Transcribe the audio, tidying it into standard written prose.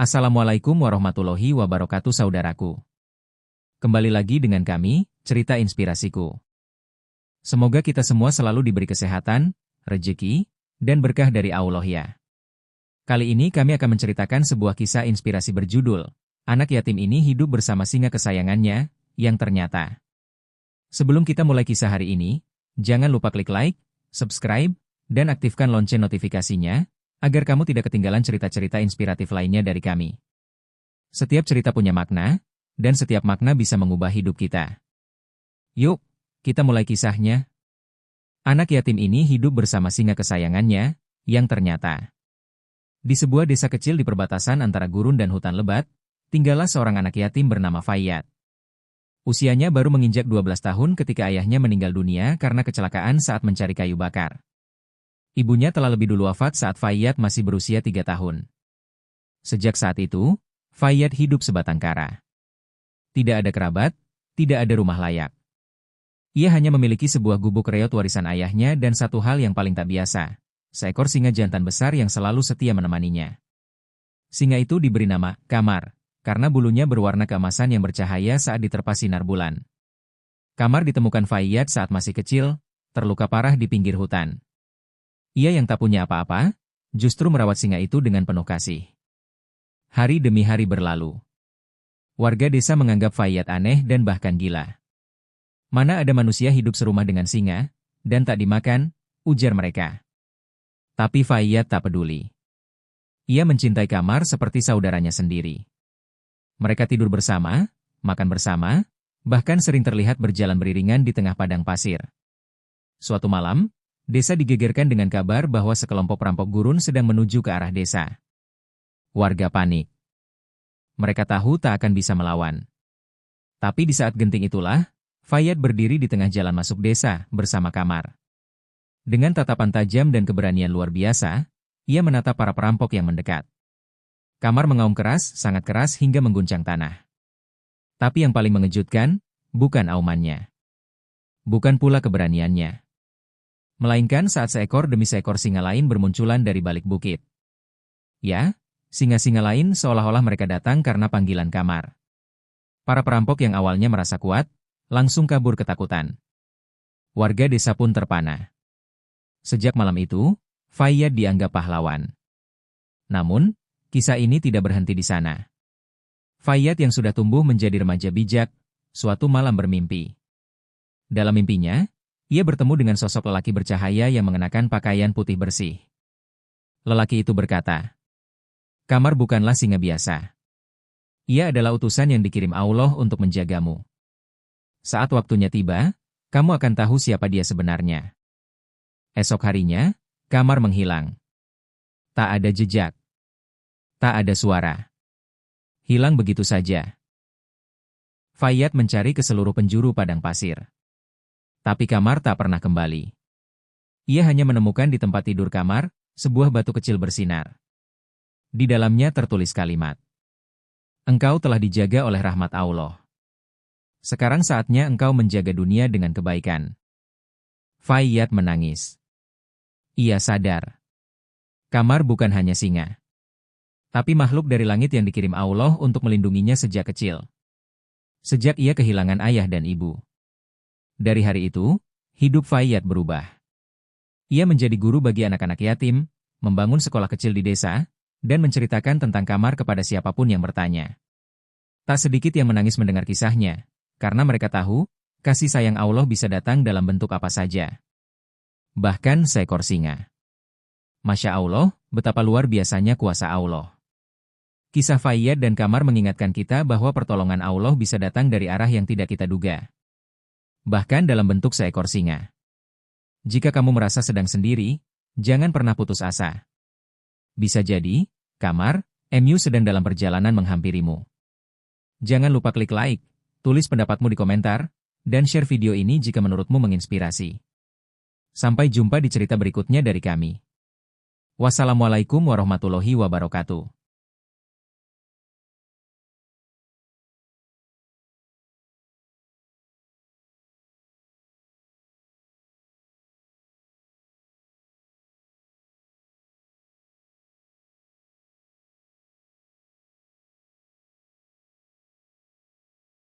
Assalamualaikum warahmatullahi wabarakatuh saudaraku. Kembali lagi dengan kami, Cerita Inspirasiku. Semoga kita semua selalu diberi kesehatan, rezeki, dan berkah dari Allah ya. Kali ini kami akan menceritakan sebuah kisah inspirasi berjudul, Anak Yatim Ini Hidup Bersama Singa Kesayangannya, yang ternyata. Sebelum kita mulai kisah hari ini, jangan lupa klik like, subscribe, dan aktifkan lonceng notifikasinya, agar kamu tidak ketinggalan cerita-cerita inspiratif lainnya dari kami. Setiap cerita punya makna, dan setiap makna bisa mengubah hidup kita. Yuk, kita mulai kisahnya. Anak yatim ini hidup bersama singa kesayangannya, yang ternyata. Di sebuah desa kecil di perbatasan antara gurun dan hutan lebat, tinggallah seorang anak yatim bernama Fayyad. Usianya baru menginjak 12 tahun ketika ayahnya meninggal dunia karena kecelakaan saat mencari kayu bakar. Ibunya telah lebih dulu wafat saat Fayyad masih berusia 3 tahun. Sejak saat itu, Fayyad hidup sebatang kara. Tidak ada kerabat, tidak ada rumah layak. Ia hanya memiliki sebuah gubuk reot warisan ayahnya dan satu hal yang paling tak biasa, seekor singa jantan besar yang selalu setia menemaninya. Singa itu diberi nama Kamar, karena bulunya berwarna keemasan yang bercahaya saat diterpa sinar bulan. Kamar ditemukan Fayyad saat masih kecil, terluka parah di pinggir hutan. Ia yang tak punya apa-apa, justru merawat singa itu dengan penuh kasih. Hari demi hari berlalu. Warga desa menganggap Fayyad aneh dan bahkan gila. Mana ada manusia hidup serumah dengan singa, dan tak dimakan, ujar mereka. Tapi Fayyad tak peduli. Ia mencintai Kamar seperti saudaranya sendiri. Mereka tidur bersama, makan bersama, bahkan sering terlihat berjalan beriringan di tengah padang pasir. Suatu malam, desa digegerkan dengan kabar bahwa sekelompok perampok gurun sedang menuju ke arah desa. Warga panik. Mereka tahu tak akan bisa melawan. Tapi di saat genting itulah, Fayyad berdiri di tengah jalan masuk desa bersama Kamar. Dengan tatapan tajam dan keberanian luar biasa, ia menatap para perampok yang mendekat. Kamar mengaum keras, sangat keras hingga mengguncang tanah. Tapi yang paling mengejutkan, bukan aumannya. Bukan pula keberaniannya. Melainkan saat seekor demi seekor singa lain bermunculan dari balik bukit. Ya, singa-singa lain seolah-olah mereka datang karena panggilan Kamar. Para perampok yang awalnya merasa kuat, langsung kabur ketakutan. Warga desa pun terpana. Sejak malam itu, Fayyad dianggap pahlawan. Namun, kisah ini tidak berhenti di sana. Fayyad yang sudah tumbuh menjadi remaja bijak, suatu malam bermimpi. Dalam mimpinya, ia bertemu dengan sosok lelaki bercahaya yang mengenakan pakaian putih bersih. Lelaki itu berkata, Kamar bukanlah singa biasa. Ia adalah utusan yang dikirim Allah untuk menjagamu. Saat waktunya tiba, kamu akan tahu siapa dia sebenarnya. Esok harinya, Kamar menghilang. Tak ada jejak. Tak ada suara. Hilang begitu saja. Fayyad mencari ke seluruh penjuru padang pasir. Tapi Kamar tak pernah kembali. Ia hanya menemukan di tempat tidur Kamar, sebuah batu kecil bersinar. Di dalamnya tertulis kalimat, Engkau telah dijaga oleh rahmat Allah. Sekarang saatnya engkau menjaga dunia dengan kebaikan. Fayyad menangis. Ia sadar. Kamar bukan hanya singa. Tapi makhluk dari langit yang dikirim Allah untuk melindunginya sejak kecil. Sejak ia kehilangan ayah dan ibu. Dari hari itu, hidup Fayyad berubah. Ia menjadi guru bagi anak-anak yatim, membangun sekolah kecil di desa, dan menceritakan tentang Kamar kepada siapapun yang bertanya. Tak sedikit yang menangis mendengar kisahnya, karena mereka tahu, kasih sayang Allah bisa datang dalam bentuk apa saja. Bahkan seekor singa. Masya Allah, betapa luar biasanya kuasa Allah. Kisah Fayyad dan Kamar mengingatkan kita bahwa pertolongan Allah bisa datang dari arah yang tidak kita duga. Bahkan dalam bentuk seekor singa. Jika kamu merasa sedang sendiri, jangan pernah putus asa. Bisa jadi, Kamar, MU sedang dalam perjalanan menghampirimu. Jangan lupa klik like, tulis pendapatmu di komentar, dan share video ini jika menurutmu menginspirasi. Sampai jumpa di cerita berikutnya dari kami. Wassalamualaikum warahmatullahi wabarakatuh.